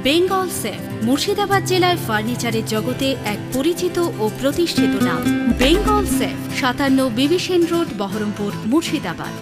Bengal safe Murshidabad জেলায় ফার্নিচারের জগতে এক পরিচিত ও প্রতিষ্ঠিত নাম। Bengal safe 57 B Sen road, Baharampur, Murshidabad.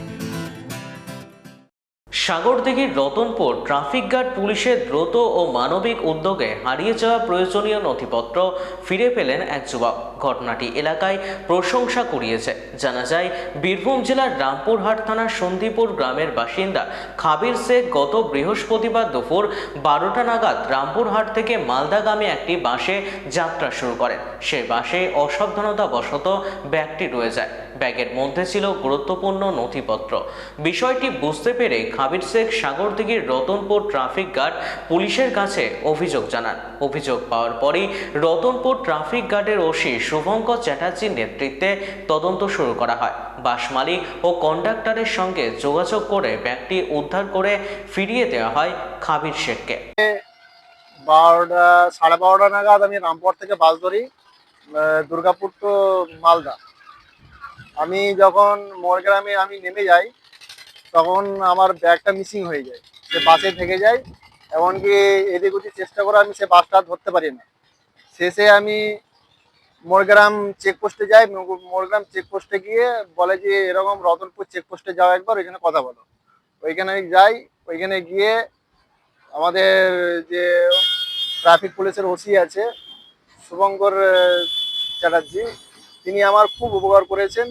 সাগরদিঘির রতনপুর ট্রাফিক গার্ড পুলিশের দ্রুত ও মানবিক উদ্যোগে হারিয়ে যাওয়া প্রয়োজনীয় নথিপত্র ফিরে পেলেন এক যুবক। ঘটনাটি এলাকায় প্রশংসা কুড়িয়েছে। জানা যায়, বীরভূম জেলার রামপুরহাট থানার সন্দীপুর গ্রামের বাসিন্দা খাবির শেখ গত বৃহস্পতিবার দুপুর 12টা নাগাদ রামপুরহাট থেকে মালদাগামী একটি বাসে যাত্রা শুরু করেন। সে বাসে অসাবধানতাবশত ব্যাগটি রয়ে যায়। ব্যাগের মধ্যে ছিল গুরুত্বপূর্ণ নথিপত্র। বিষয়টি বুঝতে পেরে খাবির শেখ সাগরদিঘির রতনপুর ট্রাফিক গার্ড পুলিশের কাছে অভিযোগ জানান। অভিযোগ পাওয়ার পরই রতনপুর ট্রাফিক গার্ডের ওসি শুভঙ্কর চ্যাটার্জির নেতৃত্বে তদন্ত শুরু করা হয়। বাস মালিক ও কন্ডাক্টরের সঙ্গে যোগাযোগ করে ব্যাগটি উদ্ধার করে ফিরিয়ে দেওয়া হয় খাবির শেখকে। 12:30 নাগাদ আমি রামপুর থেকে বাস ধরি দুর্গাপুর টু মালদা। আমি যখন মোরগ্রামে নেমে যাই, তখন আমার ব্যাগটা মিসিং হয়ে যায়। সে বাসে থেকে যায়, এমনকি এদিক ওদিক চেষ্টা করে আমি সে বাসটা ধরতে পারি না। শেষে আমি মোরগ্রাম চেকপোস্টে যাই। মোরগ্রাম চেকপোস্টে গিয়ে বলে যে এরকম রতনপুর চেকপোস্টে যাও, একবার ওইখানে কথা বলো। ওইখানে যাই। ওইখানে গিয়ে আমাদের যে ট্রাফিক পুলিশের ওসি আছে শুভঙ্কর চ্যাটার্জি, তিনি আমার খুব উপকার করেছেন।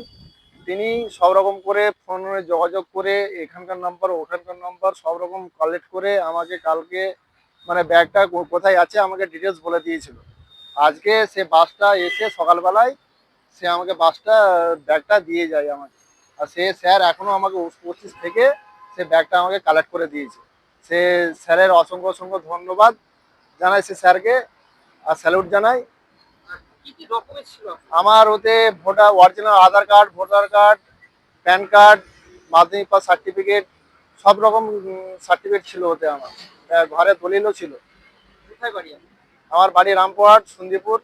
তিনি সব রকম করে ফোনে যোগাযোগ করে এখানকার নাম্বার ওখানকার নাম্বার সব রকম কালেক্ট করে আমাকে কালকে ব্যাগটা কোথায় আছে আমাকে ডিটেলস বলে দিয়েছিল। আজকে সে বাসটা এসে সকালবেলায় সে আমাকে ব্যাগটা দিয়ে যায় আমাকে। আর সে স্যার এখনও আমাকে অফিস থেকে সে ব্যাগটা আমাকে কালেক্ট করে দিয়েছে। সে স্যারের অসংখ্য অসংখ্য ধন্যবাদ জানাই সে স্যারকে, আর স্যালুট জানাই। আমার ওতে original Aadhaar card, voter card, PAN card, Madhyamik pass certificate, সব রকম সার্টিফিকেট ছিল ওতে। আমার ঘরে দলিলও ছিল। আমার বাড়ি রামপুরহাট, সন্দীপুর।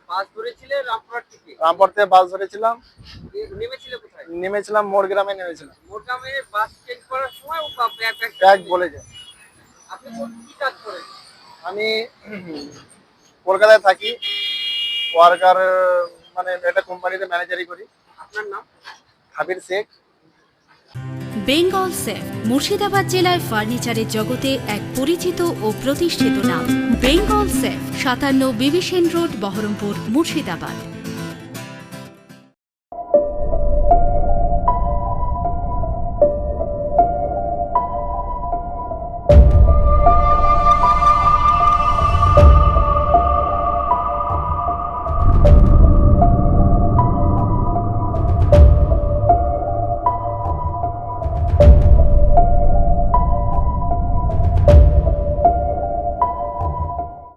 বাস ধরেছিলে রামপুরহাট থেকে? রামপুর থেকে বাস ধরেছিলাম। নেমেছিলে কোথায়? নেমেছিলাম মোরগ্রামে নেমেছিলাম। মোরগ্রামে বাস চেঞ্জ করার সময় ও ব্যাগ বলে যায়। আপনি কি কাজ করেন? আমি কলকাতায় থাকি, ওয়ার্কার একটা কোম্পানিতে ম্যানেজারি করি। আপনার নাম? খাবির শেখ। বেঙ্গল সেফ মুর্শিদাবাদ জেলায় ফার্নিচারের জগতে এক পরিচিত ও প্রতিষ্ঠিত নাম। Bengal safe 57 B Sen road, Baharampur, Murshidabad.